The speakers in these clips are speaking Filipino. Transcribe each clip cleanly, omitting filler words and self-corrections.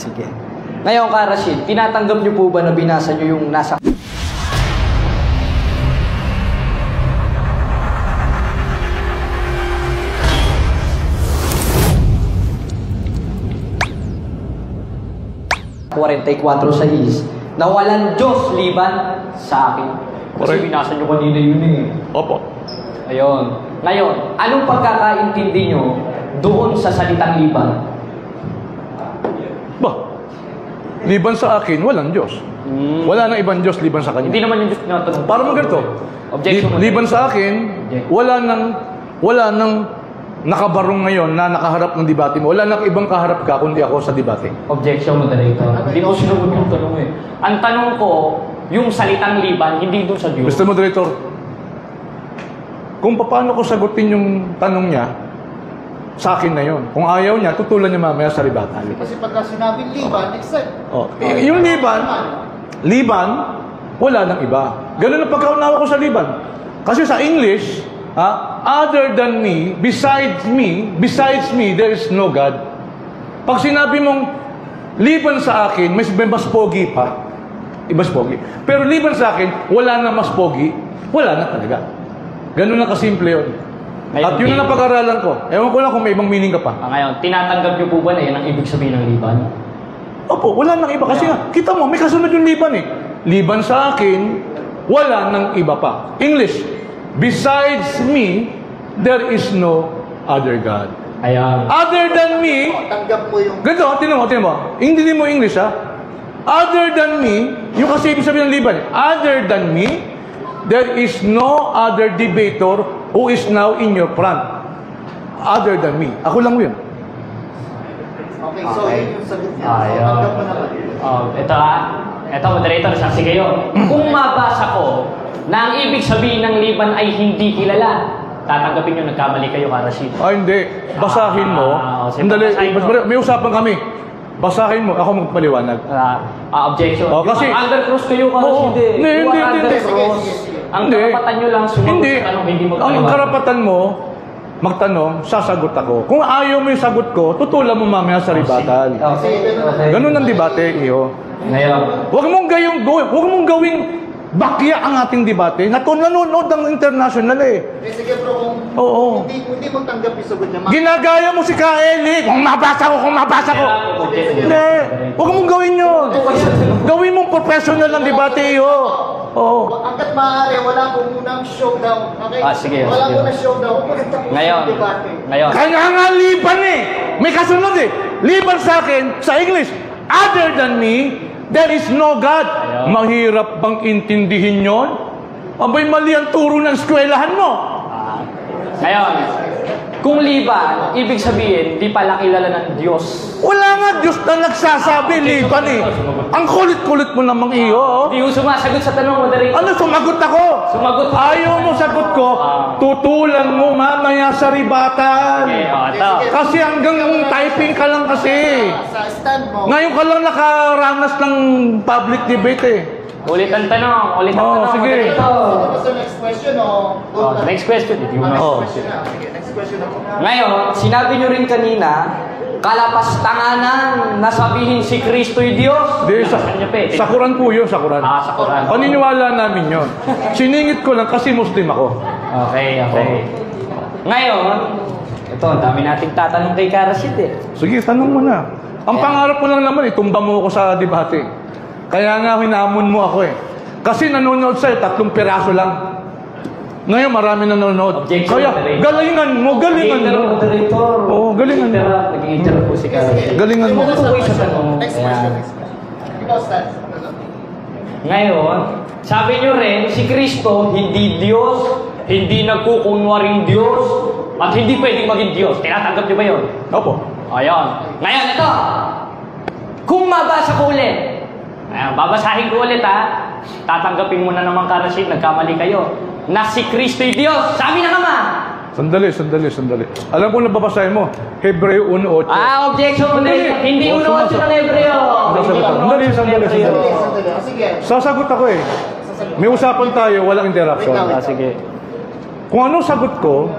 sige. Ngayon, Ka Rashid, tinatanggap niyo po ba na binasa niyo yung nasa... ...44:6 na walang Diyos liban sa akin. Kasi binasa niyo kanina yun eh. Opo. Ayun. Ngayon, anong pagkakaintindi niyo doon sa salitang liban? Ba? Liban sa akin, walang Diyos. Wala nang ibang Diyos liban sa kanya. Hindi naman yung Diyos tinatanong. Para mo ganito. Liban sa akin, wala nang nakabarong ngayon na nakaharap ng debate mo. Wala nang ibang kaharap ka kundi ako sa debate. Objection, moderator. Hindi ko sinugot yung tanong eh. Ang tanong ko, yung salitang liban, hindi doon sa Diyos. Mr. Moderator, kung paano ko sagutin yung tanong niya, sa akin na yun. Kung ayaw niya, tutulan niya mamaya sa ribatan. Kasi pagka sinabing liban, except. Oh. Yung liban, wala nang iba. Ganun ang pagkaunawa ko sa liban. Kasi sa English, other than me, besides me, there is no God. Pag sinabi mong liban sa akin, may mas pogi pa. Mas pogi. Pero liban sa akin, wala na mas pogi. Wala na talaga. Ganun lang kasimple yun. Ngayon, at yun ang napag-aralan ko. Ewan ko lang kung may ibang meaning ka pa. Ngayon, tinatanggap niyo po ba na yan ang ibig sabihin ng liban? Opo, wala nang iba. Kasi nga, kita mo, may kasunod yung liban eh. Liban sa akin, wala nang iba pa. English, besides me, there is no other God. Ayan. Other than me, Tanggap mo yung... ganito, tinan mo. Hindi mo English ha. Other than me, yung kasi ibig sabihin ng liban eh. Other than me, there is no other debater who is now in your front. Other than me. Ako lang yun. Okay, so yun yung sagot niya. So, tanggap mo naman. Ito, moderator, saksi kayo. Kung mabasa ko na ang ibig sabihin ng liban ay hindi kilala, tatanggapin nyo nagkamali kayo, Ka Rashid. Hindi. Basahin mo. Sandali, may usapan kami. Basahin mo. Ako magpaliwanag. Objection. Kasi... Undercross kayo, Ka Rashid. Hindi. Ang karapatan nyo lang sumagot sa tanong, hindi magpaliwanag. Ang karapatan mo, magtanong, sasagot ako. Kung ayaw mo yung sagot ko, tutulan mo mamaya sa ribatan. Ganun ang debate, iyo. Ngayon. Huwag mong gawing bakya ang ating debate. Nanonood ng international eh. Sige bro, kung hindi mo tanggap yung sagot niya. Ginagaya mo si Kaeli. Kung mabasa ko. Hindi. Huwag mong gawin yun. Gawin mong professional ng debate, iyo. Hanggat maaari, wala po munang showdown. Okay? Sige. Wala munang showdown. Ngayon. Kaya nga liban eh. May kasunod eh. Liban sa akin, sa English, other than me, there is no God. Mahirap bang intindihin yon? Abay, mali ang turo ng eskwelahan mo. Ngayon, kung liban, ibig sabihin, di pala kilala ng Diyos. Wala nga Diyos na nagsasabi, liban eh. Ang kulit-kulit mo namang iyo. Hindi ko sumasagot sa tanong, moderator. Ano, sumagot ako? Sumagot. Ayaw mo sagot ko, tutulan mo mamaya sa ribatan. Kasi hanggang typing ka lang kasi. Sa stand mo. Ngayon ka lang nakaranas ng public debate eh. Ulit ang tanong. Sige. Ano sa next question o? Next question. Next question ako. Ngayon, sinabi nyo rin kanina, kalapastanganan na sabihin si Kristo'y Diyos. Sa Quran po yun, sa Quran. Sa Quran. Paniniwala namin yun. Siningit ko lang kasi Muslim ako. Okay. Ngayon, ito, ang dami nating tatanong kay Ka Rashid eh. Sige, tanong mo na. Ang pangarap mo lang naman, tumba mo ako sa debate. Kaya nga, hinamon mo ako eh. Kasi nanonood sa'yo, 3 piraso lang. Ngayon, marami nanonood. Kaya, galingan mo. Moderator. Oo, galingan mo. Nag-i-interrupt po si Ka Rashid. Galingan mo. Next question. Ikaw, Stan. Ngayon, sabi nyo rin, si Kristo, hindi Diyos, hindi nagkukunwaring Diyos, at hindi pwedeng maging Diyos. Tinatanggap nyo ba yun? Opo. Ayun. Ngayon, ito. Kung mabasa ko ulit, babasahin ko ulit ha. Tatanggapin mo na naman, Ka Rashid, nagkamali kayo. Na si Kristo'y Diyos. Sabi na naman. Sandali. Alam ko na babasahin mo. Hebreo 1:8. Objection mo din. Hindi 1:8 ng Hebreo. Sandali. Sige. Sasagot ako eh. May usapan tayo, walang interruption. Sige. Kung anong sagot ko,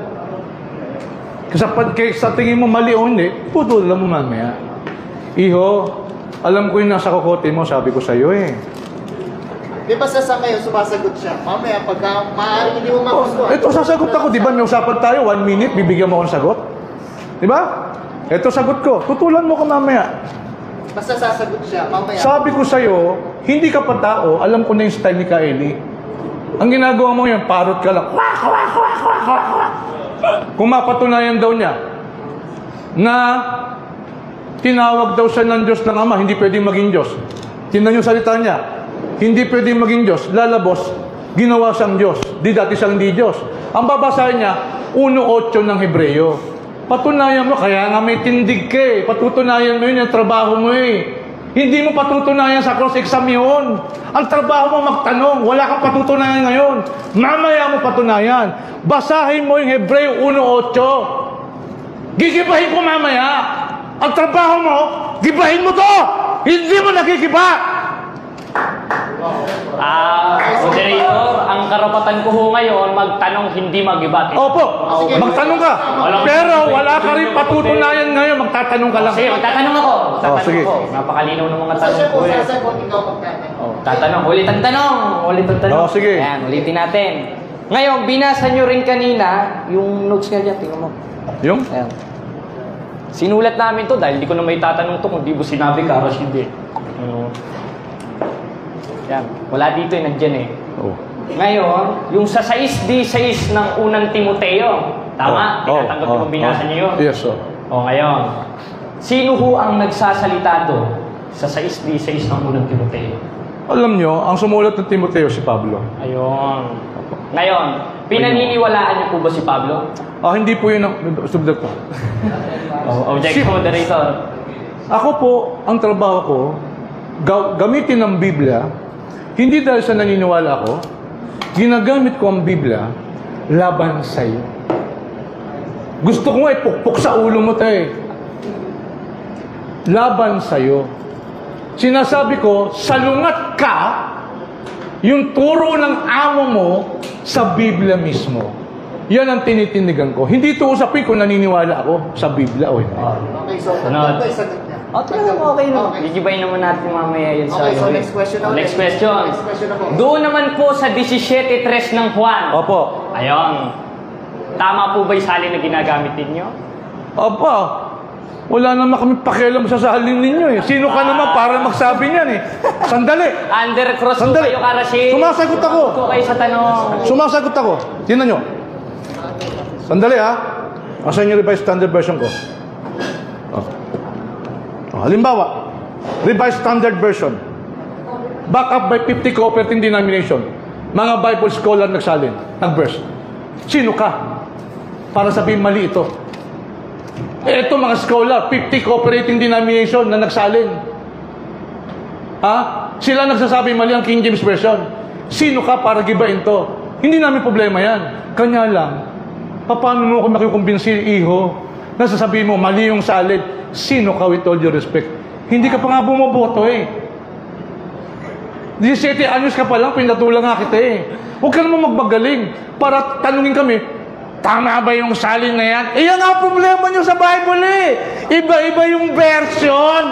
sa tingin mo mali o hindi, putol lang mo mamaya. Iho, Alam ko yung nasa kokote mo, sabi ko sa'yo eh. Di ba sa ngayon, sumasagot siya? Mamaya, pagka maaaring hindi mo magustuhan. Ito, sasagot ako. Di ba may usapan tayo, 1 minute, bibigyan mo akong sagot? Di ba? Ito sagot ko. Tutulan mo ko mamaya. Basta sasagot siya, mamaya. Sabi ko sa'yo, hindi ka pa tao, alam ko na yung style ni Kaeli. Ang ginagawa mo yan, parot ka lang. Kung mapatunayan daw niya na tinawag daw siya ng Diyos ng Ama, hindi pwedeng maging Diyos. Tingnan yung salita niya. Hindi pwedeng maging Diyos. Lalabos, ginawa siyang Diyos. Di dati siyang di Diyos. Ang babasahin niya, 1:8 ng Hebreo. Patunayan mo, kaya nga may tindig ka eh. Patutunayan mo yun, yung trabaho mo eh. Hindi mo patutunayan sa cross-exam yun. Ang trabaho mo magtanong, wala kang patutunayan ngayon. Mamaya mo patunayan. Basahin mo yung Hebreo 1:8. Gigibahin ko mamaya. Ang trabaho mo, gibahin mo to! Hindi mo nagigiba! Moderator, ang karapatan ko ho ngayon, magtanong hindi mag-iba. Opo, magtanong ka. Pero wala ka rin patutunayan ngayon, magtatanong ka lang. Sige, magtatanong ako. Sige. Napakalinaw ng mga tanong Kasi ko kung eh. sasagot, ikaw magtatanong. Tatanong, ulit ang tanong. Ulit ang tanong. Sige. Ayan, ulitin natin. Ngayon, binasa nyo rin kanina, yung notes nga dyan, tingnan mo. Yung? Ayan. Sinulat namin to dahil di ko na may tatanong to kung di mo sinabi ka, Rashid eh. Yan. Wala dito eh, nandyan eh. Oh. Ngayon, yung sa 6:6 ng unang Timoteo, tama? Tinatanggap yung binasa niyo yun? Yes, sir. O ngayon, sino ho ang nagsasalita doon sa 6:6 ng unang Timoteo? Alam nyo, ang sumulat ng Timoteo si Pablo. Ayun. Ngayon, pinaniniwalaan niyo po ba si Pablo? Hindi po yun ang subject ko. Object moderator. Ako po, ang trabaho ko, gamitin ng Biblia, hindi dahil sa naniniwala ako, ginagamit ko ang Biblia laban sa iyo. Gusto ko nga ipukpok sa ulo mo tayo. Laban sa iyo. Sinasabi ko, salungat ka yung turo ng amo mo sa Biblia mismo. Yan ang tinitinigan ko. Hindi ito usapin kung naniniwala ako sa Biblia o hindi. Okay, so Sunod. ito ay sagot niya. Tingnan mo, okay na. Gigibayin naman natin mamaya yun sa... Okay, so next question na ulit. Next question. Next question na po. Doon naman po sa 17:3 ng Juan. Opo. Ayun. Tama po ba yung salin na ginagamit ninyo? Opo. Wala naman kami pakialam sa salin ninyo eh. Sino ka naman para magsabi niyan eh? Sandali. Under cross po Sandali. kayo, Karashi. Sumasagot ako. Po kayo sa tanong. Sumasagot ako. Tingnan nyo. Sandali ha. Asan yung Revised Standard Version ko? Halimbawa, Revised Standard Version. Back up by 50 cooperating denomination. Mga Bible scholar nagsalin. Nag-verse. Sino ka? Para sabihin mali ito. Ito mga scholar, 50 cooperating denomination na nagsalin. Sila nagsasabi mali ang King James Version. Sino ka para gibain to? Hindi namin problema yan. Kanya lang, paano mo ako makikumbinsi, iho? Nasasabihin mo, mali yung salid. Sino ka with all due respect? Hindi ka pa nga bumoboto eh. 17 anyos ka pa lang, pinatulang nga kita eh. Huwag ka naman magbagaling para tanungin kami, tama ba yung salin na yan? Yan nga problema nyo sa Bible eh. Iba-iba yung version.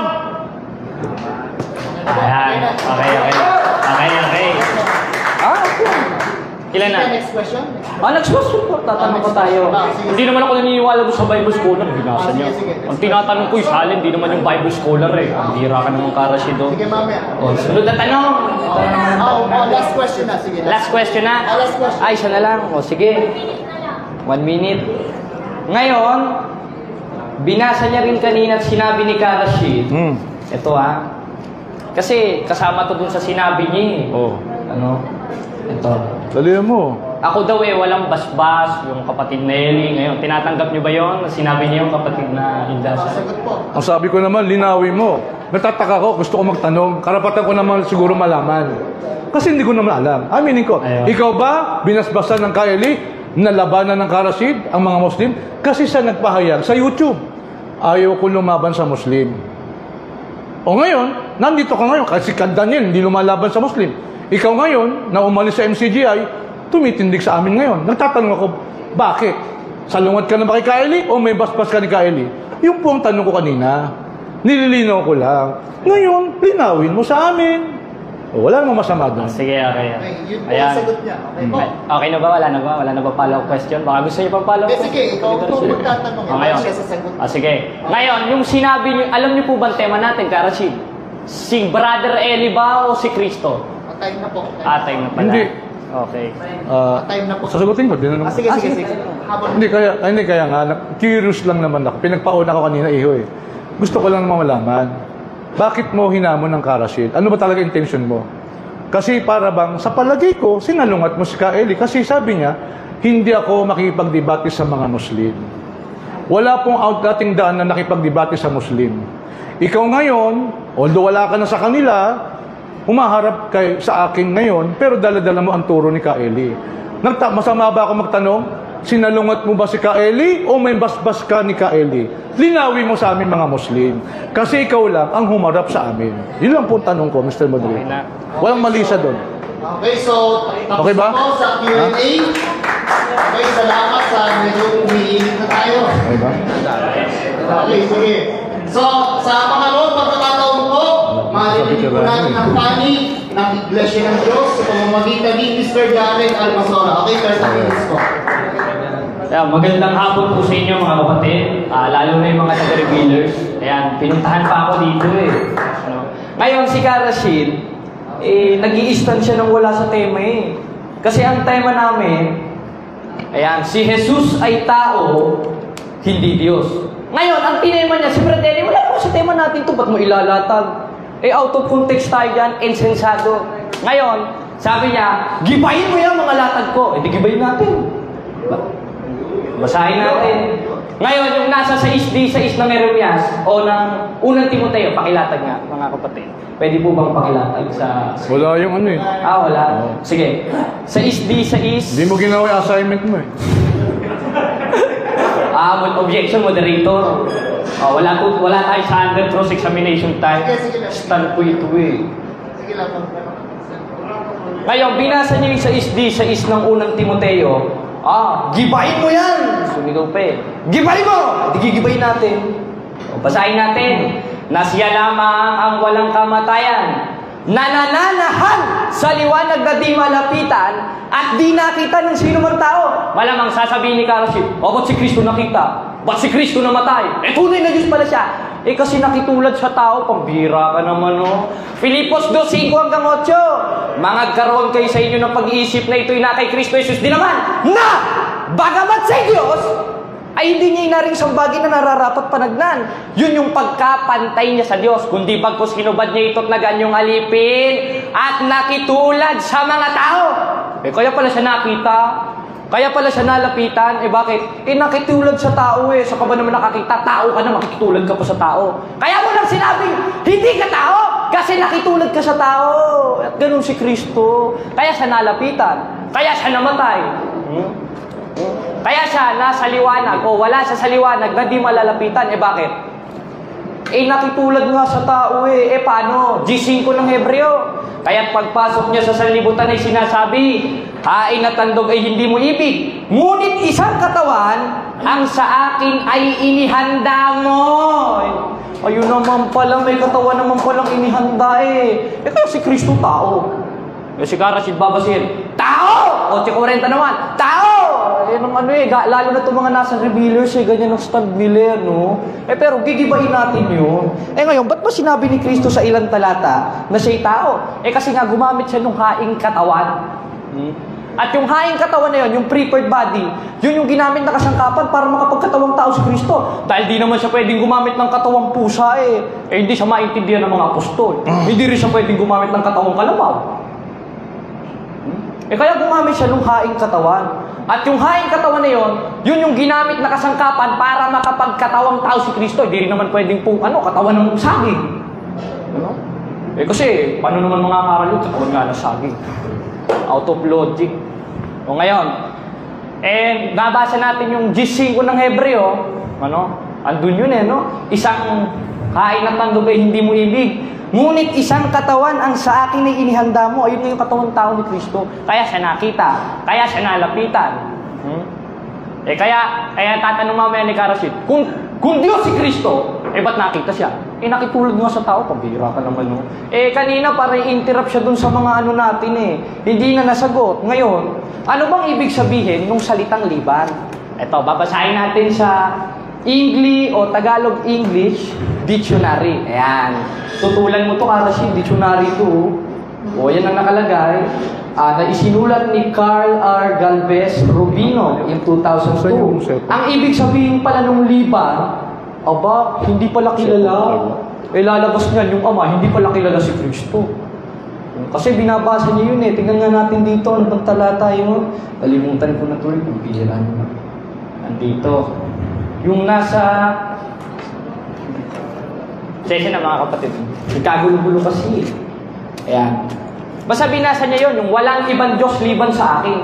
Ayan. Okay. Ilan na? Next question. Next question po. Tatanong ko tayo. Sige. Hindi naman ako naniniwala doon sa Bible scholar. Binasa niya. Sige. Ang tinatanong ko yung salin, hindi naman yung Bible scholar eh. Ang bira ka naman, Karashi doon. Sige, mamaya. Sunod na tanong. Last question na. Sige. Last question na? Last question. Ay, isa na lang. Sige. 1 minute. Ngayon, binasa niya rin kanina at sinabi ni Karashi. Ito kasi kasama to dun sa sinabi niya eh. Ito. Dalihan mo. Ako daw walang basbas, yung kapatid na Eli. Ngayon, tinatanggap niyo ba yon? Sinabi niya yung kapatid na Indasa. Sagot po. Ang sabi ko naman, linawin mo. Natataka ko, gusto ko magtanong. Karapatan ko naman siguro malaman. Kasi hindi ko naman alam. Aminin ko. Ayun. Ikaw ba, binasbasan ng Kaeli, nalabanan ng Karasid, ang mga Muslim? Kasi siya nagpahayag sa YouTube. Ayaw ko lumaban sa Muslim. O ngayon, nandito ka ngayon, kasi Daniel, hindi lumalaban sa Muslim. Ikaw ngayon, na umalis sa MCGI, tumitindig sa amin ngayon. Nagtatanong ako, bakit? Salungat ka na ba kay Kaeli o may basbas ka ni Kaeli? Yung po ang tanong ko kanina. Nililinaw ko lang. Ngayon, linawin mo sa amin. O, wala namang masama doon. Sige, okay. Okay, yun po Ayan. ang sagot niya. Okay po. Okay na ba? Wala na ba? Wala na ba follow-up question? Baka gusto niyo pang follow-up Sige, sige, ikaw po magtatanong. ngayon. Siya sasagot. Sige. Ngayon, yung sinabi niyo, alam niyo po ba ang tema natin, Karashid? Si Brother Eli ba o si Kristo? Time na po. Time na pala. Hindi. Okay. Time na po. Sasagutin ko. Sige, sige, sige. Habang Hindi kaya nga, curious lang naman ako. Pinagpauna ko kanina, iho eh. Gusto ko lang naman malaman. Bakit mo hinamon ng Karashid? Ano ba talaga intention mo? Kasi para bang, sa palagay ko, sinalungat mo si Ka-Eli. Kasi sabi niya, hindi ako makikipagdebate sa mga Muslim. Wala pong dating daan na nakipagdebate sa Muslim. Ikaw ngayon, although wala ka na sa kanila, humaharap sa akin ngayon, pero dala-dala mo ang turo ni Ka-Eli. Masama ba ako magtanong? Sinalungat mo ba si Ka-Eli o may basbas ka ni Ka-Eli? Linawin mo sa amin mga Muslim. Kasi ikaw lang ang humarap sa amin. Yun lang po ang tanong ko, Mr. Madrid. Okay na. Walang mali sa doon. Okay, so tapos Okay ba? na po sa Q&A. Okay, salamat sa medyo umiinit na tayo. Okay ba? Okay, sige. So, sa pangalawang pagkakataon po, marinig po natin ang panig ng Iglesia ng Diyos sa pamamagitan ni Mr. Garrett Almasora. Okay, 30 minutes po. Magandang hapon po sa inyo mga kapatid, lalo na yung mga taga-revealers. Ayan, pinuntahan pa ako dito eh. Ngayon si Karashid, nag-i-stand siya nang wala sa tema eh. Kasi ang tema namin, ayan, si Jesus ay tao, hindi Diyos. Ngayon, ang tinema niya, si Brother, wala naman sa tema natin ito, ba't mo ilalatag? Out of context tayo dyan, insensado. Ngayon, sabi niya, gibayin mo yan mga latag ko. Di gibayin natin. Basahin natin. Ngayon, yung nasa 6D, 6 ng Jeremias, o ng unang Timoteo, pakilatag nga, mga kapatid. Pwede po bang pakilatag sa... Wala yung ano eh. Wala. Sige. 6D, 6... Hindi mo ginawa yung assignment mo eh. Objection, moderator. Wala tayo sa under cross-examination time. Sige lang. Stand po ito eh. Sige lang po. Ngayon, binasa niyo yung 6D, 6 ng unang Timoteo. Gibayin mo yan! Sumigaw pa eh. Gibayin mo! Hindi gigibayin natin. Basahin natin. Na siya lamang ang walang kamatayan, nanananahan sa liwanag na di malapitan at di nakita ng sino mang tao. Malamang sasabihin ni Karashid, ba't si Kristo nakita? Ba't si Kristo namatay? Tunay na Diyos pala siya. Kasi nakitulad sa tao, pambira ka naman, no? Filipos 2:5 hanggang 8. Mangagkaroon kayo sa inyo ng pag-iisip na ito'y na kay Kristo Jesus din naman, na bagamat sa Diyos, ay hindi niya inaring sambagi na nararapat panagnan. Yun yung pagkapantay niya sa Diyos. Kundi bagkus hinubad niya ito't na ganyong alipin at nakitulad sa mga tao. Kaya pala siya nakita. Kaya pala siya nalapitan. Bakit? Nakitulad sa tao eh. Sa ka ba naman nakakita? Tao ka na, makikitulad ka pa sa tao. Kaya mo lang sinabing, hindi ka tao! Kasi nakitulad ka sa tao. At ganun si Kristo. Kaya siya nalapitan. Kaya siya namatay. Kaya siya nasa liwanag o wala siya sa liwanag na di malalapitan. Bakit? Nakitulad nga sa tao eh. Paano? G5 ng Hebreo. Kaya't pagpasok niya sa sanlibutan ay sinasabi, hain at tandog ay hindi mo ibig. Ngunit isang katawan ang sa akin ay inihanda mo. Ayun naman pala, may katawan naman palang inihanda eh. Kaya si Kristo tao. Si Karashid babasin, tao! O 40 naman, tao! Lalo na itong mga nasa revealers ganyan ang stand nila, no? Pero gigibain natin yun. Ngayon, ba't ba sinabi ni Kristo sa ilang talata na siya'y tao? Kasi nga gumamit siya ng haing katawan. At yung haing katawan na yun, yung prepared body, yun yung ginamit na kasangkapan para makapagkatawang tao si Kristo. Dahil di naman siya pwedeng gumamit ng katawang pusa hindi siya maintindihan ng mga apostol. Hindi rin siya pwedeng gumamit ng katawang kalabaw. Kaya gumamit siya ng haing katawan. At yung haing katawan na yun yung ginamit na kasangkapan para makapagkatawang tao si Kristo. Hindi rin naman pwedeng katawan ng saging. Kasi, paano naman mga karal yun? Katawan nga ng saging. Out of logic. Ngayon, nabasa natin yung G5 ng Hebreo. Andun yun Isang haing at tandog ay hindi mo ibig. Ngunit isang katawan ang sa akin ay inihanda mo. Ayun nga yung katawang tao ni Kristo. Kaya siya nakita. Kaya siya nalapitan. Kaya tatanong mamaya ni Karashid, kung Diyos si Kristo, ba't nakita siya? nakitulad nga sa tao, pambihira ka naman, no? Kanina parang interrupt siya dun sa mga ano natin, Hindi na nasagot. Ngayon, ano bang ibig sabihin nung salitang liban? Ito, babasahin natin sa English o Tagalog-English Dictionary. Ayan. Tutulan mo to, Arashi, dictionary to. O, yan ang nakalagay. Na isinulat ni Carl R. Galvez Rubino in 2002. Ang ibig sabihin pala nung liban, aba, hindi pala kilala. Lalabas niyan yung ama, hindi pala kilala si Kristo. Kasi binabasa niya yun Tingnan nga natin dito, ano bang talata yun? Kalimutan ko na to, kung pigilan mo. Nandito. Yung nasa... Session na mga kapatid. Nagkagulo-gulo kasi. Ayan. Basta binasa niya yun, yung walang ibang Diyos liban sa akin.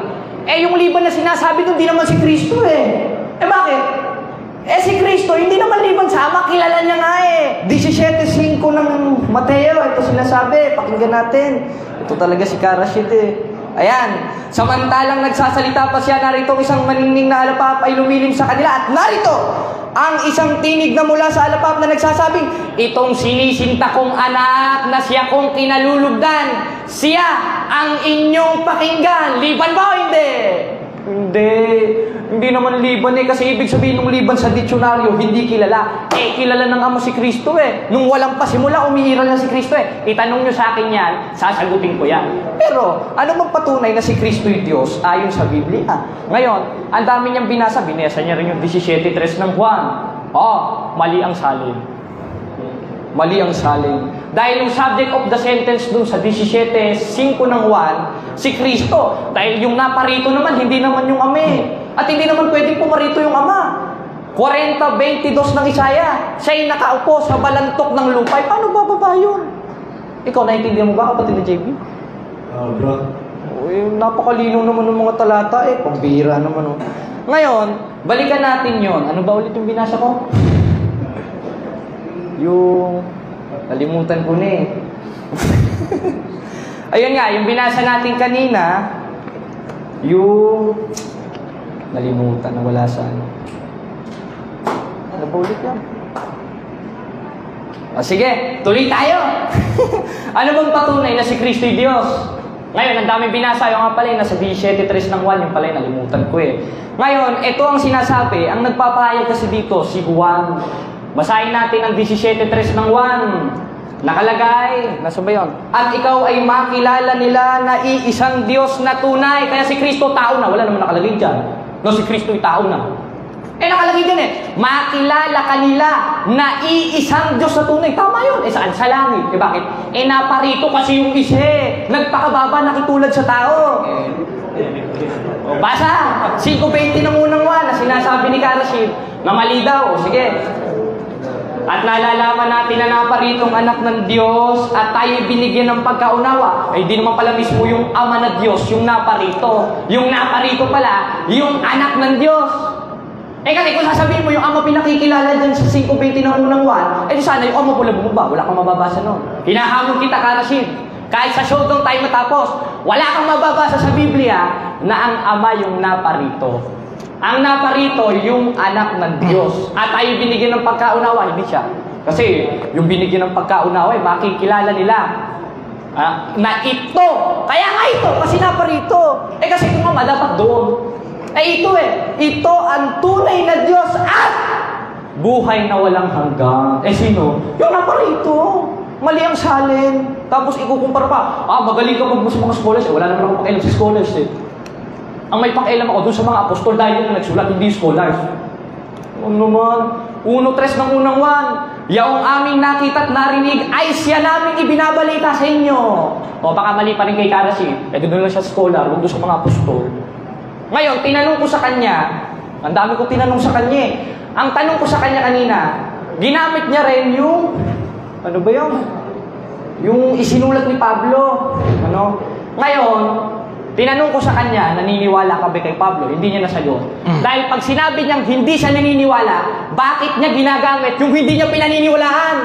Yung liban na sinasabi doon, di naman si Kristo bakit? Si Kristo, hindi naman liban sa Ama, kilala niya nga 17:5 ng Mateo, ito sinasabi, pakinggan natin. Ito talaga si Karashid Ayan, samantalang nagsasalita pa siya, narito isang maningning na alapap ay lumilim sa kanila at narito ang isang tinig na mula sa alapap na nagsasabing, itong sinisinta kong anak na siya kong kinalulugdan, siya ang inyong pakinggan. Liban ba o hindi? Hindi naman liban kasi ibig sabihin ng liban sa dictionaryo, hindi kilala. Kilala ng Ama si Kristo Nung walang pasimula, umiiral na si Kristo Itanong nyo sa akin yan, sasagutin ko yan. Pero, ano bang patunay na si Kristo'y Diyos ayon sa Biblia? Ngayon, ang dami niyang binasa niya rin yung 17:3 ng Juan. Mali ang salin. Mali ang salin. Dahil yung subject of the sentence dun sa 17:5 ng Juan, si Kristo. Dahil yung naparito naman, hindi naman yung Ama At hindi naman pwedeng pumarito yung Ama. 40:22 ng Isaya, siya'y nakaupo sa balantok ng lupa. Paano bababa yun? Ikaw, naiintindihan mo ba, kapatid na JB? Bro. Napakalino naman ng mga talata pambira naman Ngayon, balikan natin yon. Ano ba ulit yung binasa ko? Yung... Nalimutan ko Ayun nga, yung binasa natin kanina, yung... Nalimutan na wala sa Ano ba ulit yan? Sige, tuloy tayo! Ano bang patunay na si Kristo'y Diyos? Ngayon, ang daming binasa. Yung nga pala, nasa 17:3 ng Juan, yung pala, nalimutan ko Ngayon, ito ang sinasabi. Ang nagpapahayag kasi dito, si Juan. Basahin natin ang 17:3 ng Juan. Nakalagay, nasa ba yun? At ikaw ay makilala nila na iisang Diyos na tunay. Kaya si Kristo tao na. Wala naman nakalagay dyan. Si Kristo ay tao na. Nakalagay dyan makilala kanila na iisang Diyos na tunay. Tama yun. Saan? Sa langit. Bakit? Naparito kasi yung isa nagpakababa, nakitulad sa tao. Basa! 5:20 ng unang Juan na sinasabi ni Karashid na mali daw. Sige. At nalalaman natin na naparitong anak ng Diyos at tayo binigyan ng pagkaunawa. Di naman pala mismo yung Ama na Diyos, yung naparito. Yung naparito pala, yung anak ng Diyos. Kasi kung sasabihin mo yung Ama pinakikilala dyan sa 5:20 ng unang Juan, sana yung Ama pula bumaba. Wala kang mababasa nun. Hinahamon kita, Karashid. Kahit sa showdown tayo matapos, wala kang mababasa sa Biblia na ang Ama yung naparito. Ang naparito, yung anak ng Diyos. At tayo binigyan ng pagkaunawa, hindi siya. Kasi yung binigyan ng pagkaunawa, makikilala nila na ito. Kaya nga ito, kasi naparito. Kasi kung Ama, dapat doon. Ito ang tunay na Diyos at buhay na walang hanggan. Sino? Yung naparito. Mali ang salin. Tapos ikukumpara pa. Magaling ka magbasa mga scholars. Wala naman akong pakialam sa scholars Ang may pakialam ako doon sa mga apostol dahil yung nagsulat, hindi scholars. Ano naman? 1:3 ng unang Juan. Yaong aming nakita at narinig ay siya naming ibinabalita sa inyo. Baka mali pa rin kay Karashid. Doon lang siya scholar, huwag doon sa mga apostol. Ngayon, tinanong ko sa kanya, ang dami ko tinanong sa kanya. Ang tanong ko sa kanya kanina, ginamit niya rin yung, ano ba yun? Yung isinulat ni Pablo. Ngayon, tinanong ko sa kanya, naniniwala ka ba kay Pablo? Hindi niya nasagot. Dahil pag sinabi niyang hindi siya naniniwala, bakit niya ginagamit yung hindi niya pinaniniwalaan?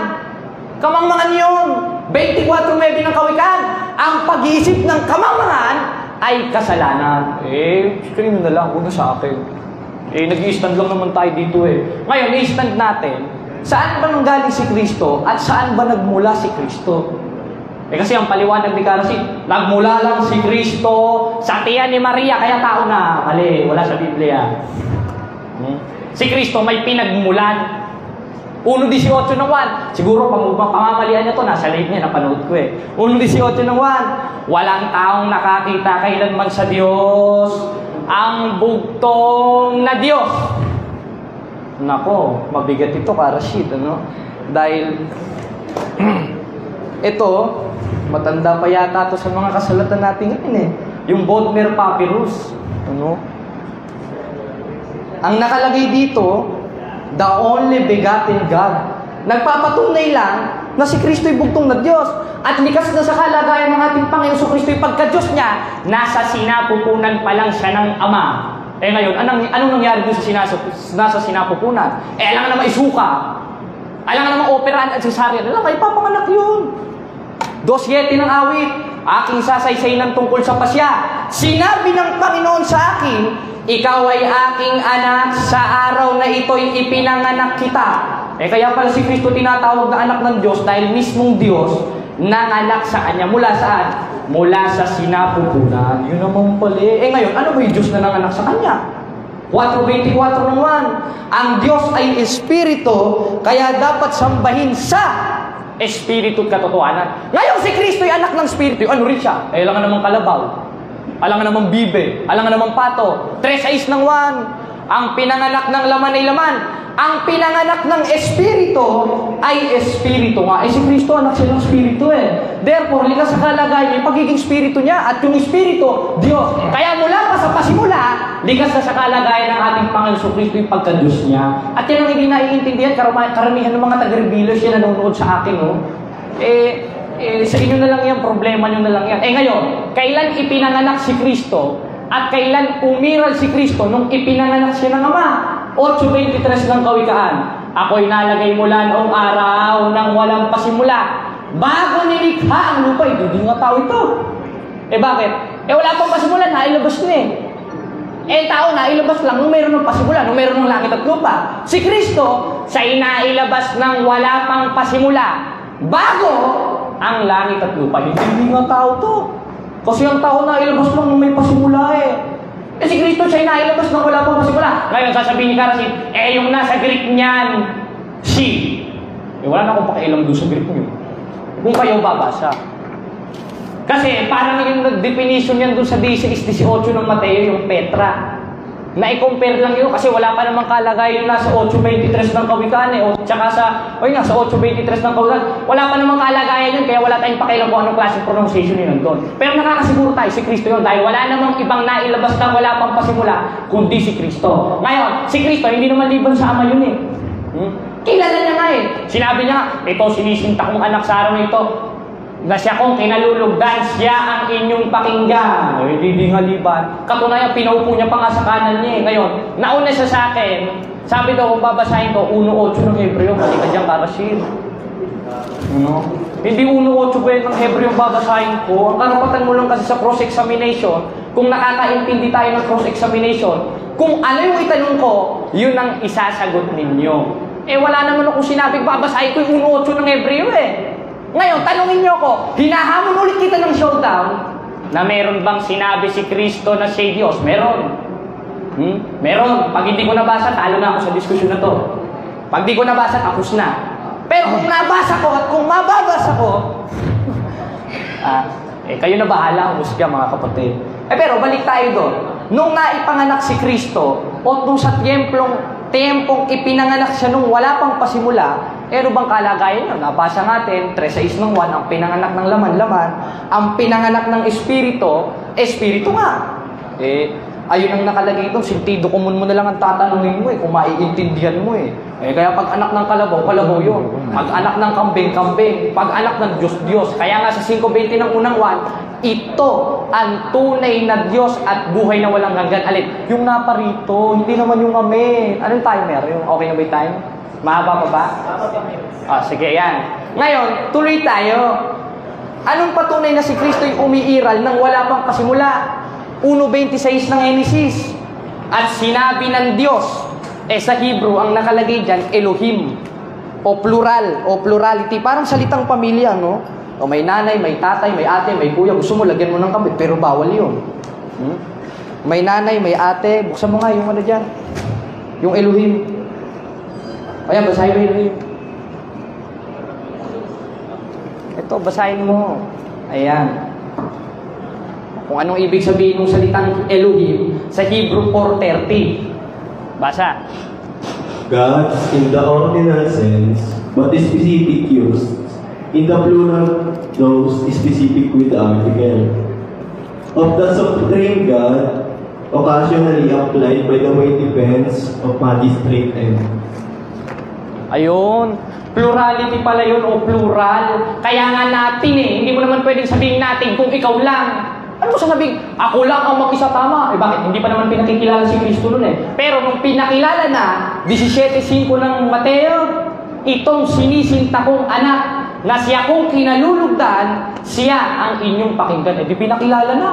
Kamangmangan yun. 24:9 ng Kawikaan. Ang pag-iisip ng kamangmangan ay kasalanan. Kanino na lang, huwag na sa akin. Nag-i-stand lang naman tayo dito Ngayon, i-stand natin Saan ba nanggaling si Kristo at saan ba nagmula si Kristo? Kasi ang paliwanag ni Karasit, nagmula lang si Kristo sa tiyan ni Maria, kaya tao na. Mali, wala sa Biblia. Si Kristo may pinagmulan. 1.18 ng 1. Siguro pamamalian niya to, nasa live niya, napanood ko 1.18 ng 1. Walang taong nakakita kailanman sa Diyos ang bugtong na Diyos. Nako, mabigat ito, Karasit, ano? Dahil ito, matanda pa yata ito sa mga kasulatan natin ngayon Yung Bodmer Papyrus. Ano? Ang nakalagay dito, the only begotten God. Nagpapatunay lang na si Kristo'y bugtong na Diyos. At likas na sa kalagayan ng ating Panginoon sa Kristo'y pagka-Diyos niya, nasa sinapupunan pa lang siya ng Ama. Ngayon, anong nangyari doon sa nasa sinapupunan? Alam nga naman isuka. Alam nga naman operahan at cesarean. Alam, may papanganak yun. 2:7 ng awit, aking sasaysay ng tungkol sa pasya. Sinabi ng Panginoon sa akin, ikaw ay aking anak, sa araw na ito'y ipinanganak kita. Kaya pala si Kristo tinatawag na anak ng Diyos dahil mismong Diyos nanganak sa kanya. Mula saan? Mula sa sinapupunan. Yun naman pala. Ngayon, ano ba yung Diyos na nanganak sa kanya? 4:24 ng 1. Ang Diyos ay Espiritu, kaya dapat sambahin sa Espiritu at katotohanan. Ngayon si Kristo ay anak ng Espiritu. Ano rin siya? Alam nga namang kalabaw. Alam nga namang bibe. Alam nga namang pato. 3:6 ng 1. Ang pinanganak ng laman ay laman. Ang pinanganak ng Espiritu ay Espiritu nga. Si Kristo anak siya ng Espiritu Therefore, likas sa kalagayan yung pagiging Espiritu niya at yung Espiritu, Diyos. Kaya mula pa sa pasimula, likas na sa kalagayan ng ating Panginoon sa Kristo yung pagka-Diyos niya. At yan ang hindi naiintindihan, karamihan ng mga taga-revealers yan nanonood sa akin, sa inyo na lang yan, problema nyo na lang yan. Ngayon, kailan ipinanganak si Kristo at kailan umiral si Kristo nung ipinanganak siya ng Ama? 8:23 ng Kawikaan. Ako'y nalagay mula noong araw nang walang pasimula. Bago nilikha ang lupa, hindi nga tao ito. Bakit? Wala pang pasimula, nailabas na tao nailabas lang nung meron ng pasimula, nung meron ng langit at lupa. Si Kristo, siya'y nailabas ng wala pang pasimula. Bago ang langit at lupa. Hindi nga tao to. Kasi ang tao nailabas lang nung may pasimula si Kristo siya'y nailabas ng wala pang pasimula. Ngayon, sasabihin ni Karasit, yung nasa Greek niyan, si. Wala na akong pakialam doon sa Greek niyo. Kung kayo babasa. Kasi parang yung definition yan doon sa 16:18 ng Mateo, yung Petra. Na-i-compare lang yun kasi wala pa namang kalagay yung nasa 8:23 ng Kawikaan o tsaka sa 8:23 ng Kawikaan. Wala pa namang kalagayan yun kaya wala tayong pakialam kung anong klaseng pronunciation yun doon. Pero nakakasiguro tayo si Kristo yun dahil wala namang ibang nailabas na wala pang pasimula kundi si Kristo. Ngayon, si Kristo hindi naman liban sa Ama yun Kilala niya nga Sinabi niya, ito sinisinta kong anak sa araw na ito. Na siya kong kinalulugdan, siya ang inyong pakinggan. Hindi nga liban. Katunayan, pinaupo niya pa nga sa kanan niya Ngayon, nauna siya sa akin. Sabi daw, kung babasahin ko, 1:8 ng Hebreo, balik ka dyan, Karasit. Hindi 1:8 ng Hebreo yung babasahin ko. Ang karapatan mo lang kasi sa cross-examination, kung nakakaintindi tayo ng cross-examination, kung ano yung itanong ko, yun ang isasagot ninyo. Wala naman akong sinabing babasahin ko yung 1:8 ng Hebreo Ngayon, tanungin niyo ako, hinahamon ulit kita ng showdown na meron bang sinabi si Kristo na siya Diyos? Meron. Meron. Pag hindi ko nabasa, talo na ako sa diskusyon na to. Pag di ko nabasa, tapos na. Pero kung nabasa ko at kung mababasa ko, kayo na bahala, husga mga kapatid. Pero balik tayo doon. Nung naipanganak si Kristo, o nung sa tempong ipinanganak siya nung wala pang pasimula, ano bang kalagayan yun? Nabasa natin, 3:6 ng 1, ang pinanganak ng laman-laman, ang pinanganak ng Espiritu, Espiritu nga. Ayun ang nakalagay doon, sintido kumun mo na lang ang tatanungin mo kung maiintindihan mo kaya pag anak ng kalabaw, kalabaw yun. Pag anak ng kambing, kambing. Pag anak ng Diyos, Diyos. Kaya nga sa 5:20 ng unang 1, ito ang tunay na Diyos at buhay na walang hanggan. Alin? Yung naparito, hindi naman yung amen. Anong timer? Yung okay na ba yung time? Mahaba pa ba? Sige, yan. Ngayon, tuloy tayo. Anong patunay na si Kristo yung umiiral nang wala pang pasimula? 1:26 ng Genesis. At sinabi ng Diyos, sa Hebrew, ang nakalagay dyan, Elohim. O plural, o plurality. Parang salitang pamilya, no? O may nanay, may tatay, may ate, may kuya. Gusto mo, lagyan mo ng kamay, pero bawal yun. May nanay, may ate. Buksan mo nga yung ano dyan. Yung Elohim. Ayan, basahin mo Elohim. Ito, basahin mo. Ayan. Kung anong ibig sabihin ng salitang Elohim sa Hebrew 4:30. Basa. Gods in the ordinal sense, but the specific use. In the plural, those specific with the article. Of the supreme God, occasionally applied by the way defense of magistrate and. Ayun. Plurality pala yun o plural. Kaya nga natin hindi mo naman pwedeng sabihin natin kung ikaw lang. Ano mo sasabihin? Ako lang ang mag-isa tama. Bakit? Hindi pa naman pinakikilala si Kristo nun Pero nung pinakilala na, 17:5 ng Mateo, itong sinisinta kong anak na siya kong kinalulugdan, siya ang inyong pakinggan. Di pinakilala na.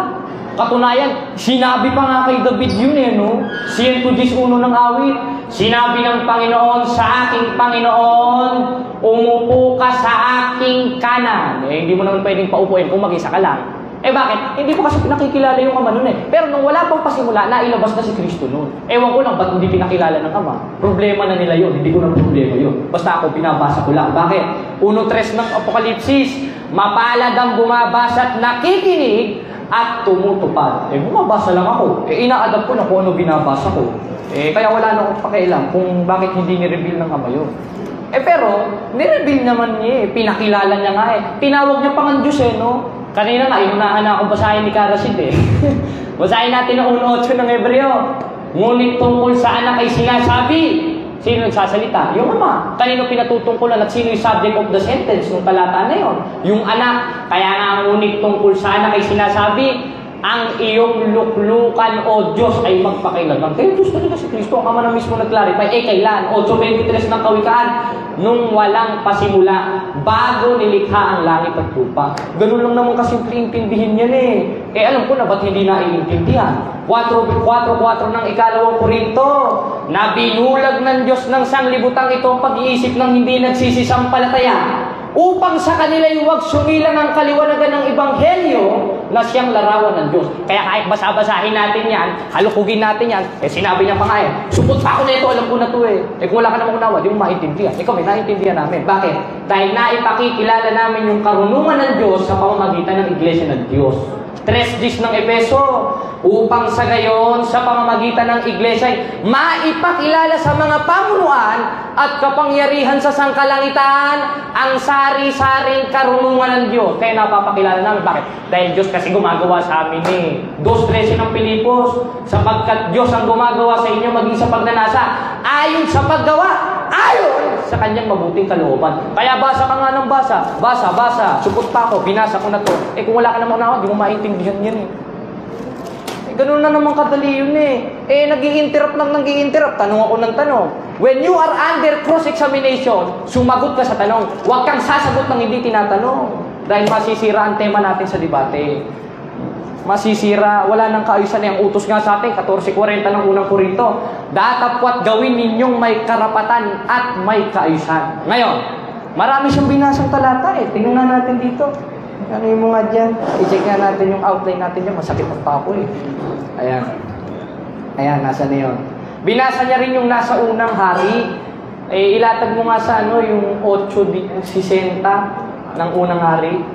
Katunayan, sinabi pa nga kay David yun no? 111 ng awit. Sinabi ng Panginoon sa aking Panginoon, umupo ka sa aking kanan. Hindi mo naman pwedeng paupuin kung mag-isa ka lang. Bakit? Hindi ko kasi pinakikilala yung ama nun Pero nung wala pang pasimula, nailabas na si Kristo nun. Ewan ko lang, ba't hindi pinakilala ng ama? Problema na nila yun, hindi ko na problema yun. Basta ako, pinabasa ko lang. Bakit? 1:3 ng Apokalipsis, mapalad ang bumabasa at nakikinig at tumutupad. Bumabasa lang ako. Ina-adapt ko na kung ano binabasa ko. Kaya wala na akong pakialam kung bakit hindi ni-reveal ng ama yun. Pero, ni-reveal naman niya Pinakilala niya nga Tinawag niya pang ang Diyos no? Kanina nga, inunahan na akong basahin ni Karasid Basahin natin ang 1:8 ng Hebreo. Ngunit tungkol sa anak ay sinasabi. Sino nagsasalita? Yung ama. Kanino pinatutungkulan at sino yung subject of the sentence nung talata na yun? Yung anak. Kaya nga ngunit tungkol sa anak ay sinasabi, ang iyong luklukan o Diyos ay magpakailanman. Kaya Diyos talaga si Kristo. Ang ama na mismo nag-clarify. Kailan? 8:23 ng Kawikaan. Nung walang pasimula, bago nilikha ang langit at lupa. Ganun lang naman kasimple intindihin yan alam ko na ba't hindi naiintindihan? 4:4 ng 2 Korinto. Na binulag ng Diyos ng sanglibutang ito ang pag-iisip ng hindi nagsisisampalataya upang sa kanila huwag sumilang ang kaliwanagan ng Ebanghelyo na siyang larawan ng Diyos. Kaya kahit basa-basahin natin yan, halukugin natin yan, sinabi niya pa nga supot pa ako na ito, alam ko na ito kung wala ka namang unawa, di mo maintindihan. Ikaw may naintindihan namin. Bakit? Dahil naipakikilala namin yung karunungan ng Diyos sa pamamagitan ng Iglesia ng Diyos. 3:10 ng Efeso, upang sa gayon, sa pamamagitan ng Iglesia, maipakilala sa mga pamunuan at kapangyarihan sa sangkalangitan ang sari-saring karunungan ng Diyos. Kaya napapakilala namin. Bakit? Dahil Diyos kasi gumagawa sa amin 2:13 ng Pilipos, sapagkat Diyos ang gumagawa sa inyo maging sa pagnanasa, ayon sa paggawa, ayon sa kanyang mabuting kalooban. Kaya basa ka nga ng basa. Basa. Supot pa ako, binasa ko na to. Kung wala ka namang unawa, di mo maintindihan yan ganun na naman kadali yun nag-i-interrupt. Tanong ako ng tanong. When you are under cross-examination, sumagot ka sa tanong. Huwag kang sasagot ng hindi tinatanong. Dahil masisira ang tema natin sa debate. Masisira, wala nang kaayusan yung utos nga sa atin, 14:40 ng unang Korinto. Datapwat gawin ninyong may karapatan at may kaayusan. Ngayon, marami siyang binasang talata Tingnan na natin dito. Ano yung mga dyan? I-check nga natin yung outline natin dyan. Masakit ang pako Ayan, nasa na yun. Binasa niya rin yung nasa unang hari. Ilatag mo nga sa yung 8:60 ng unang hari.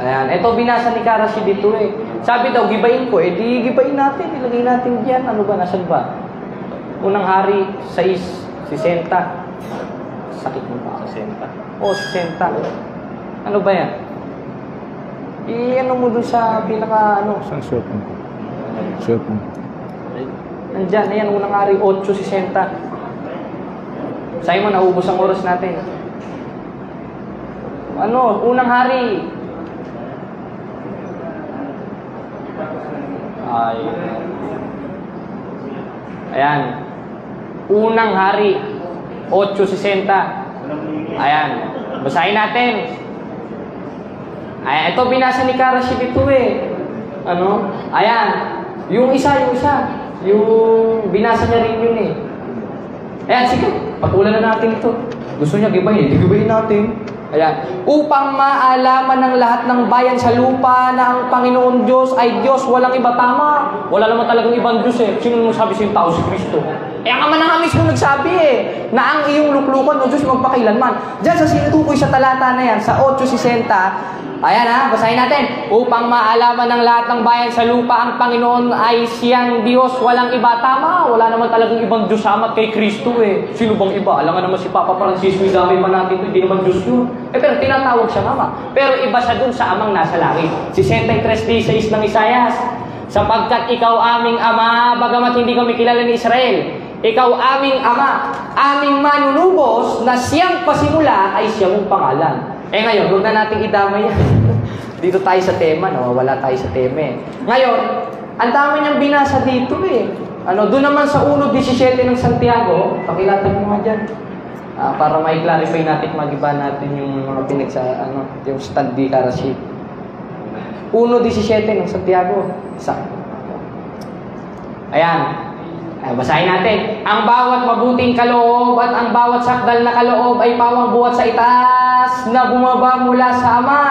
Ayan. Ito binasa ni Karashi dito Sabi daw, gibayin ko. Di gibayin natin. Ilagay natin dyan. Ano ba? Nasaan ba? Unang hari, 6:60. Sakit mo pa. 60. 60. Ano ba yan? I-ano mo dun sa pinaka Saan cellphone ko? Cellphone. Nandyan, ayan, unang hari, 8:60. Sa'yo mo, naubos ang oras natin. Unang hari. Ayan. Unang hari, 8:60. Ayan. Basahin natin. Ayan, ito binasa ni Karashi dito Ayan. Yung isa. Yung binasa niya rin yun Ayan, sige. Patulan na natin ito. Gusto niya gibahin, gibahin natin. Ayan. Upang maalaman ng lahat ng bayan sa lupa na ang Panginoon Diyos ay Diyos, walang iba. Tama. Wala naman talagang ibang Diyos eh. Sino nung sabi sa'yo tao si Kristo? Eh, ang ama na nga mismo nagsabi na ang iyong luklukan o Diyos magpakailanman. Diyan sa sinutukoy sa talata na yan, sa 8:60, ayan basahin natin. Upang maalaman ng lahat ng bayan sa lupa, ang Panginoon ay siyang Diyos, walang iba. Tama, wala naman talagang ibang Diyos amat kay Kristo eh. Sino bang iba? Alam nga naman si Papa Francisco, idamay pa natin ito, hindi naman Diyos yun. Pero tinatawag siya Ama. Pero iba siya dun sa amang nasa langit. 63:16 ng Isayas. Sapagkat ikaw aming Ama, bagamat hindi kami kilala ni Israel. Ikaw aming Ama, aming manunubos na siyang pasimula ay siyang pangalan. Eh ngayon, huwag na natin idamay yan. Dito tayo sa tema, wala tayo sa tema eh. Ngayon, ang dami niyang binasa dito eh. Doon naman sa 1:17 ng Santiago, pakilatag mo nga dyan. Para mai-clarify natin, mag-iba natin yung mga yung standi karasi. 1:17 ng Santiago. Ayan. Basahin natin. Ang bawat mabuting kaloob at ang bawat sakdal na kaloob ay pawang buhat sa itaas na bumaba mula sa Ama.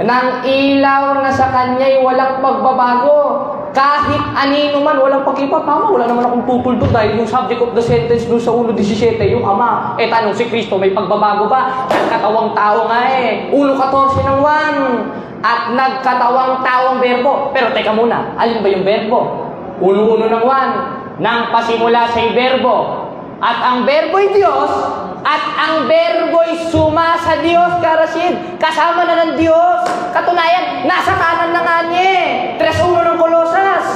Nang ilaw na sa Kanya'y walang pagbabago. Kahit anino man, walang pag-iba. Tama, wala naman akong pupul doon dahil yung subject of the sentence doon sa 1:17, yung Ama. Tanong si Kristo, may pagbabago ba? Nagkatawang tao nga 1:14 ng 1. At nagkatawang taong berbo. Pero teka muna, alin ba yung berbo? 1:1 ng 1. Nang pasimula siya'y berbo. At ang berbo'y Diyos, at ang berbo'y suma sa Diyos, Karasid. Kasama na ng Diyos. Katunayan, nasa kanan na nga niya. 3:1 ng Kolosas.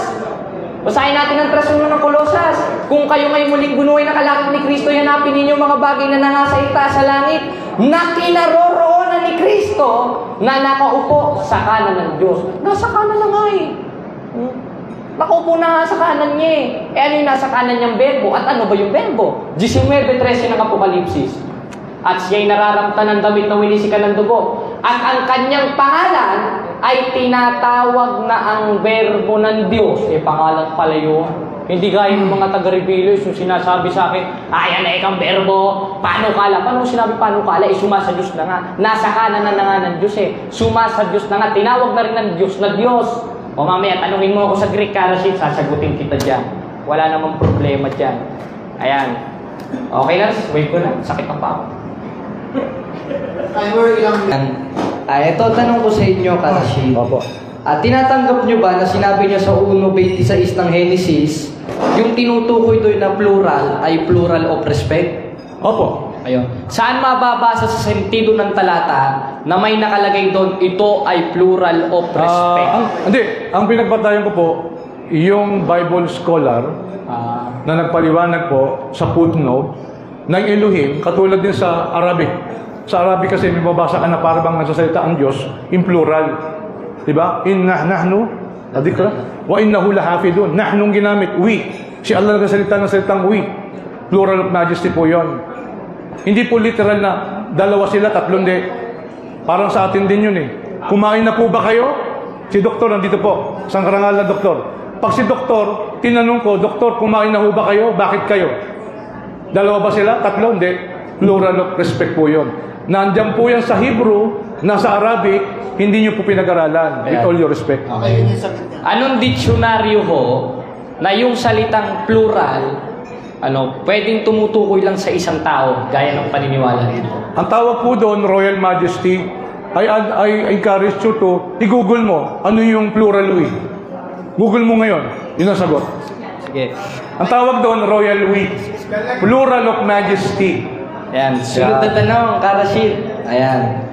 Basahin natin ang 3:1 ng Kolosas. Kung kayo ngayon muling bunuhay na kalakip ni Kristo, hanapin ninyo mga bagay na nangasa itaas sa langit, na kinaroroonan ni Kristo, na nakaupo sa kanan ng Diyos. Nasa kanan na nga Nakaupo na sa kanan niya ano yung nasa kanan niyang berbo? At ano ba yung berbo? 19:13 ng Apokalipsis. At siya'y nararamtan ng damit na winisikan ng dugo. At ang kanyang pangalan ay tinatawag na ang berbo ng Diyos. Pangalan pala yun. Hindi gaya ng mga taga-revealers yung sinasabi sa akin, ayan na ikang berbo, panukala. Paano sinabi panukala? Suma sa Diyos na nga. Nasa kanan na nga ng Diyos Suma sa Diyos na nga. Tinawag na rin ng Diyos na Diyos. O mamaya, tanungin mo ako sa Greek, Karasid, sasagutin kita dyan. Wala namang problema dyan. Ayan. Okay lang, wait ko lang. Sakit ang pao. Timer, ilang Ito, tanong ko sa inyo, Karasid. Opo. Tinatanggap nyo ba na sinabi niya sa 1:26 ng Genesis, yung tinutukoy doon na plural ay plural of respect? Opo. Ayun. Saan mababasa sa sentido ng talata na may nakalagay doon, ito ay plural of respect? Ang pinagbatayan ko po, yung Bible scholar na nagpaliwanag po sa footnote ng Elohim, katulad din sa Arabic. Sa Arabic kasi may mabasa ka na parang nagsasalita ang Diyos in plural. Diba? Inna nahnu, adikra, wa innahu lahafidun. Nahnung ginamit, we. Si Allah nagsasalita ng salitang we. Plural of majesty po yon. Hindi po literal na dalawa sila, tatlo hindi. Parang sa atin din yun Kumain na po ba kayo? Si doktor nandito po. Isang karangal na doktor. Pag si doktor, tinanong ko, doktor, kumain na po ba kayo? Bakit kayo? Dalawa ba sila? Tatlo? Hindi. Plural of respect po yun. Nandiyan po yan sa Hebrew, nasa Arabic, hindi nyo po pinag-aralan. With all your respect. Okay, yun yung sagot niya. Anong diksyonaryo ho na yung salitang plural, pwedeng tumutukoy lang sa isang tao, gaya ng paniniwala nito? Ang tawag po doon, Royal Majesty, I encourage you to, i-google mo, ano yung plural we. Google mo ngayon, yun ang sagot. Sige. Ang tawag doon, Royal we. Plural of Majesty. Ayan, sunod na tanong, Karasid. Ayan.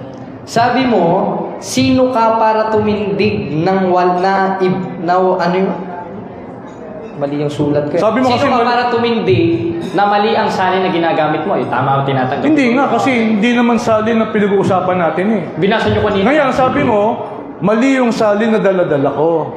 Sabi mo, sino ka para tumindig ng ano yun? Mali yung sulat ko. Sabi mo Sino kasi ka para tumindig na mali ang salin na ginagamit mo? Tama ang tinatanggap. Hindi nga, kasi hindi naman salin na pinag-uusapan natin Binasa nyo kanina. Ngayon, sabi mo, mali yung salin na dala-dala ko.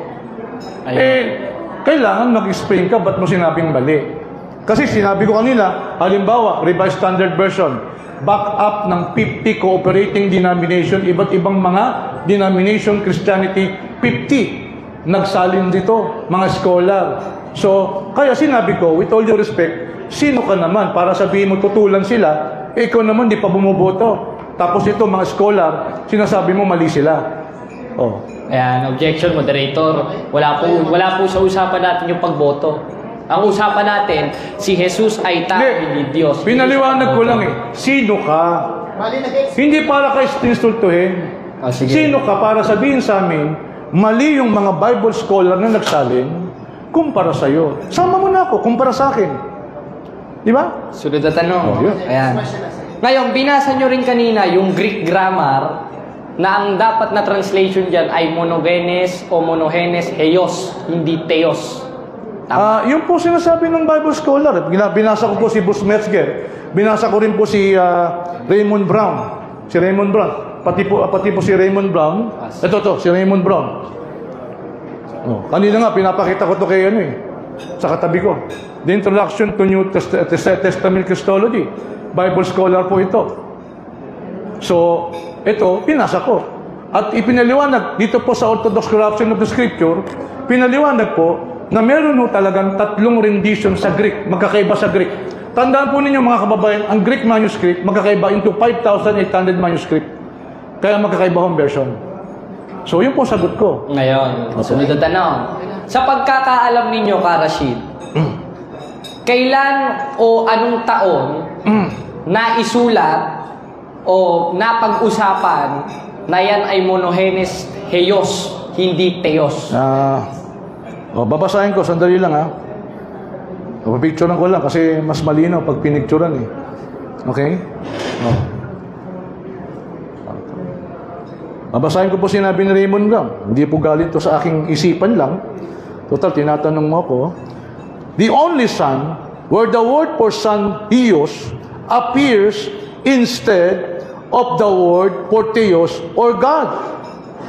Kailangan mag-explain ka, ba't mo sinabing mali? Kasi sinabi ko kanina, halimbawa, Revised Standard Version, back up ng 50 cooperating denomination, iba't ibang mga denomination Christianity, 50 nagsalin dito, mga scholar. So, kaya sinabi ko, with all due respect, sino ka naman para sabihin mo tutulan sila ikaw naman di pa bumuboto. Tapos ito, mga scholar, sinasabi mo mali sila. Oh. Ayan, objection, moderator. Wala po sa usapan natin yung pagboto. Ang usapan natin, si Jesus ay tao, hindi Diyos. Pinaliwanag ko lang sino ka? Mali na guys. Hindi para kayo insultuhin. Sige. Sino ka para sabihin sa amin, mali yung mga Bible scholar na nagsalin, kumpara sa'yo. Sama mo na ako, kumpara sa akin. Di ba? Sunod na tanong. Oh, yun. Ayan. Ngayon, binasa nyo rin kanina yung Greek grammar na ang dapat na translation dyan ay monogenes o monogenes heios, hindi theos. Yung po sinasabi ng Bible scholar. Binasa ko po si Bruce Metzger. Binasa ko rin po si Raymond Brown. Si Raymond Brown. Pati po si Raymond Brown. Ito, si Raymond Brown. Oh, kanina nga, pinapakita ko to kay sa katabi ko. The Introduction to New Testament Christology. Bible scholar po ito. So, ito, pinasa ko. At ipinaliwanag, dito po sa Orthodox Corruption of the Scripture, pinaliwanag po na meron ho talagang 3 rendition sa Greek, magkakaiba sa Greek. Tandaan po ninyo mga kababayan, ang Greek manuscript, magkakaiba into 5,800 manuscript. Kaya magkakaiba hong version. So, yun po sagot ko. Ngayon, sunod na tanong. Sa pagkakaalam ninyo, Karashid, kailan o anong taon na isulat o napag-usapan na yan ay monogenes heios, hindi theos? Babasahin ko, sandali lang Papicturean ko lang kasi mas malinaw pag pinicturean Okay? Babasahin ko po sinabi ni Raymond Brown. Hindi po galit to sa aking isipan lang. Total, tinatanong mo ako. The only Son, where the word for Son, Theos, appears instead of the word for Theos or God.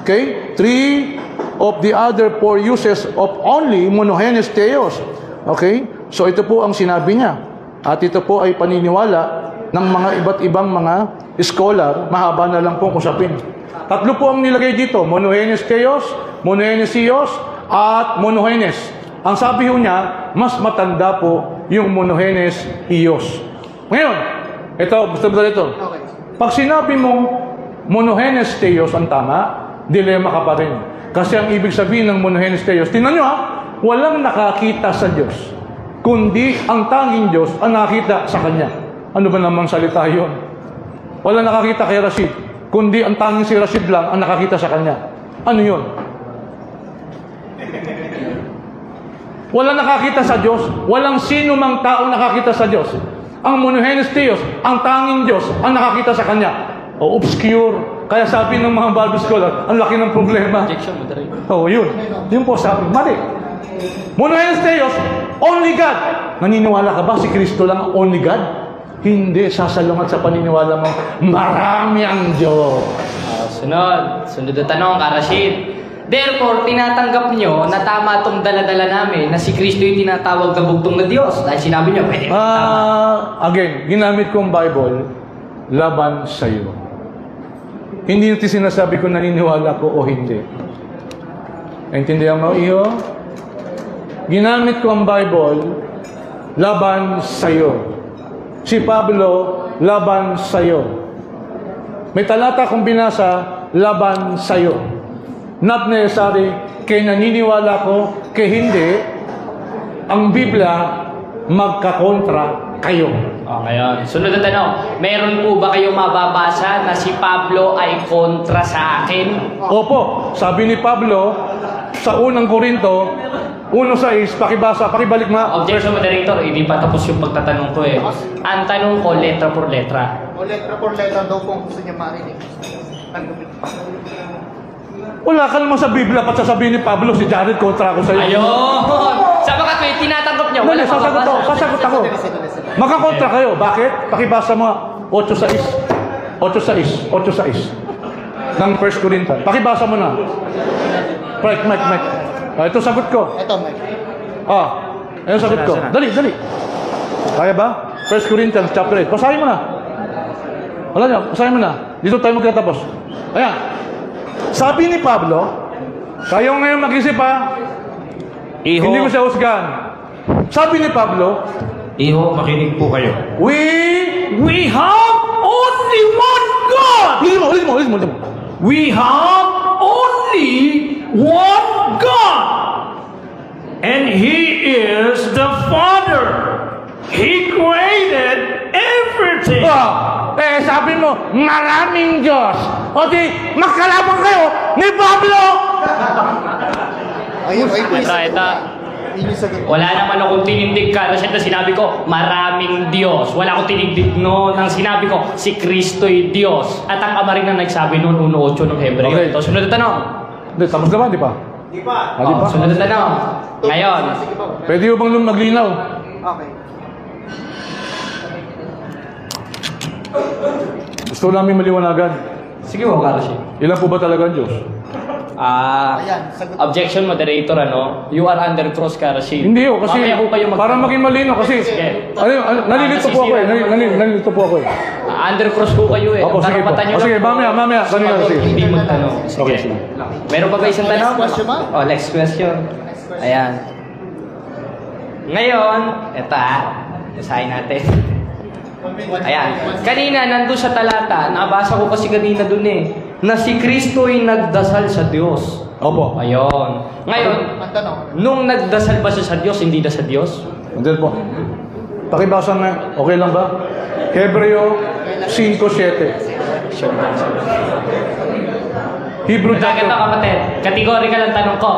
Okay? 3 of the other 4 uses of only monogenes Theos. Okay? So ito po ang sinabi niya. At ito po ay paniniwala ng mga iba't ibang mga scholar. Mahaba na lang po ang usapin. 3 po ang nilagay dito. Monogenes Theos, monogenes Theos, at monogenes. Ang sabi ho niya, mas matanda po yung monogenes Theos. Ngayon, ito, gusto mo ito. Okay. Pag sinabi mong monogenes Theos ang tama, dilema ka pa rin. Kasi ang ibig sabihin ng monogenes Theos, tingnan nyo walang nakakita sa Diyos, kundi ang tanging Diyos ang nakakita sa Kanya. Ano ba namang salita yun? Walang nakakita kay Rashid, kundi ang tanging si Rashid lang ang nakakita sa Kanya. Ano yun? Walang nakakita sa Diyos, walang sino mang tao nakakita sa Diyos. Ang monogenes Theos, ang tanging Diyos ang nakakita sa Kanya. O obscure. Kaya sabi ng mga Bible scholar, ang laki ng problema. Objection, moderator. Yun. Yun po sabi. Mali. Monogenes Theos, only God. Naniniwala ka ba si Kristo lang ang only God? Hindi. Sasalungat sa paniniwala mo, marami ang Diyos. Sunod na tanong, Karashid. Therefore, tinatanggap nyo na tama itong daladala namin na si Kristo yung tinatawag na bugtong na Diyos. Dahil sinabi nyo, pwede tama. Again, ginamit ko ang Bible laban sa iyo. Hindi natin sinasabi ko naniniwala ko o hindi. Intindihan mo, iyo? Ginamit ko ang Bible laban sa iyo. Si Pablo, laban sa iyo. May talata kong binasa, laban sa iyo. Not necessary kay naniniwala ko, kay hindi, ang Biblia magkakontra kayo. Ngayon, sunod na tanong. Meron po ba kayong mababasa na si Pablo ay kontra sa akin? Opo, sabi ni Pablo sa unang Korinto 1:6, pakibalik ma. Objection, moderator. Hindi pa tapos yung pagtatanong ko Ang tanong ko, letra por letra. O letra por letra daw kung gusto niya marinig. Wala ka naman sa Biblia pat sasabihin ni Pablo, si Jared kontra ako sa iyo. Ayun! Sabagat may tinatanggap niya. Dali, sasagot ako. Makakontra kayo. Bakit? Pakibasa mo 8:6. 8:6 ng 1 Corinthians. Pakibasa mo na. Mike. Ito sagot ko. Ito, Mike. Ito sagot ko. Dali. Kaya ba? 1 Corinthians chapter 8. Basahin mo na. Wala niya, basahin mo na. Dito tayo magkatapos. Ayan. Sabi ni Pablo, kayo ngayon mag-isip hindi mo siya husgahan. Sabi ni Pablo, Iho, makinig po kayo. we we have only one God. Ulitin mo. We have only one God. And He is the Father. He created everything. Sabi mo, maraming Diyos. O di, magkalaban kayo ni Pablo! Ito. Wala naman akong tinindig ka. Kasi ito sinabi ko, maraming Diyos. Wala akong tinindig noon. Ang sinabi ko, si Kristo'y Diyos. At ang Ama rin na nagsabi noon, 1:8 ng Hebreo. Okay. Ito, sunod na tanong. Hindi, tapos naman, di pa? Di pa. Di pa? Sunod na tanong. Ngayon, Pwede mo bang maglinaw? Okay. Gusto namin maliwanagan. sige mo, Karoshi. Ilan po ba talaga ang Diyos? Ayan, sagot. Objection, moderator, ano? You are under cross, Karoshi. Hindi ho, kasi Mamaya po kayo para maging malino kasi Sige. nalilito po ako eh. Nalilito po ako eh. Under cross po kayo eh. Opo, Ang sige po. karapatan nyo O, sige, lang po. mamaya. Kanina, sige. Hindi magtanong. Sige. Okay, sige. Meron pa ba isang tanong? Next question, ma'am. Oh, next question. Ayan. Ngayon, eto Isahin natin. Ayan. Kanina, nandun sa talata, nabasa ko kasi kanina dun na si Kristo'y nagdasal sa Diyos. Opo. Ayun. Ngayon, Ang tanong. nung nagdasal ba siya sa Diyos, hindi na sa Diyos? Andyan po. Pakibasa na. Okay lang ba? Hebreo 5:7. Hebrew Ito, chapter. kapatid. Categorical ang tanong ko.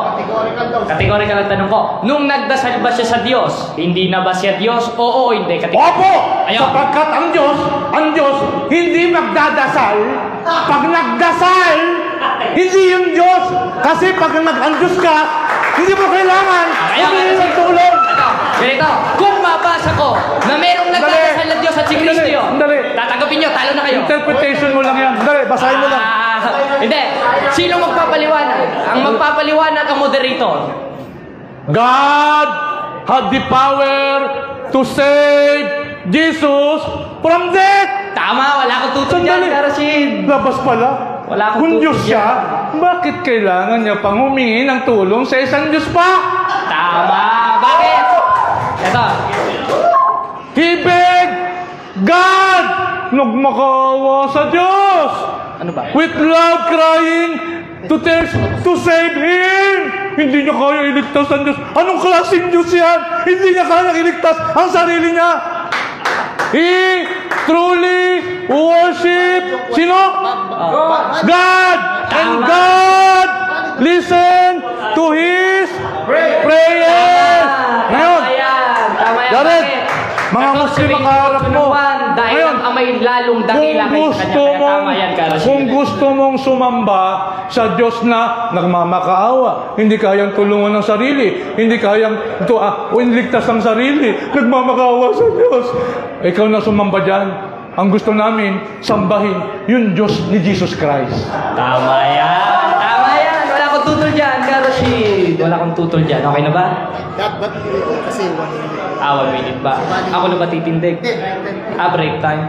Categorical ang tanong ko. Nung nagdasal ba siya sa Diyos, hindi na ba siya Diyos? Oo o hindi? Opo! Ayun. Sapagkat ang Diyos, hindi magdadasal. Pag nagdasal, hindi yung Diyos. Kasi pag nag-Diyos ka, hindi mo kailangan. Hindi yung tulong. Ganito, kung mabasa ko na merong nagdadasal na Diyos at si Kristo yun, Sandali. tatanggapin nyo, talo na kayo. Interpretation mo lang yan. Dali, basahin mo lang. Hindi. Sino magpapaliwanag? Ang magpapaliwanag ang moderator. God had the power to save Jesus from death. Tama, wala akong tutol dyan, Karasin. Labas pala. Wala akong Kung tutol Diyos siya, bakit kailangan niya pang humingi ng tulong sa isang Diyos pa? Tama. Bakit? Ito. He begged God nagmakaawa sa Diyos. Ano ba? With loud crying to save Him. Hindi niya kaya iligtas ang Diyos. Anong klaseng Diyos yan? Hindi niya kaya iligtas ang sarili niya. He truly worship sino? God. And God listen to His prayers. Ngayon, Tama yan. Jared, Bakit? mga Ito, Muslim sabihin makaharap mo. Dahil Ngayon, ang amay lalong dakila kay sa kanya. Kaya tama yan, Karasin. kung gusto mong sumamba sa Diyos na nagmamakaawa, hindi kayang tulungan ng sarili, hindi kayang inligtas ng sarili, nagmamakaawa sa Diyos, ikaw na sumamba dyan. Ang gusto namin, sambahin yung Diyos ni Jesus Christ. Tama yan. Tama yan. Wala akong tutol dyan, Karasin. Wala akong tutol dyan. Okay na ba? Ba't kasi 1 minute? 1 minute ba? Ako na ba titindig? Break time.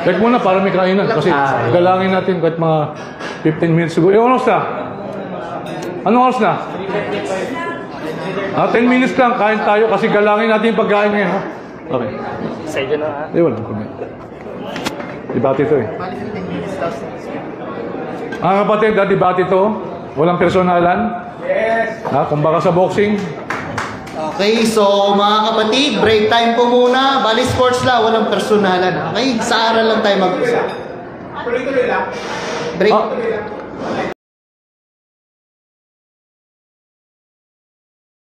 Wait muna para may kainan kasi galangin natin kahit mga 15 minutes siguro. Oras na? Anong oras na? 10 minutes lang, kain tayo kasi galangin natin yung pagkain ngayon. Ha? Okay. Sa inyo na, ha? Walang comment. Debate ito eh. Bali 15 minutes tapos. Mga kapatid, debate ito. Walang personalan. Yes. Kung baka sa boxing. Okay, so mga kapatid, break time po muna. Bali sports lang, walang personalan. Okay, sa aral lang tayo mag-usap. Break.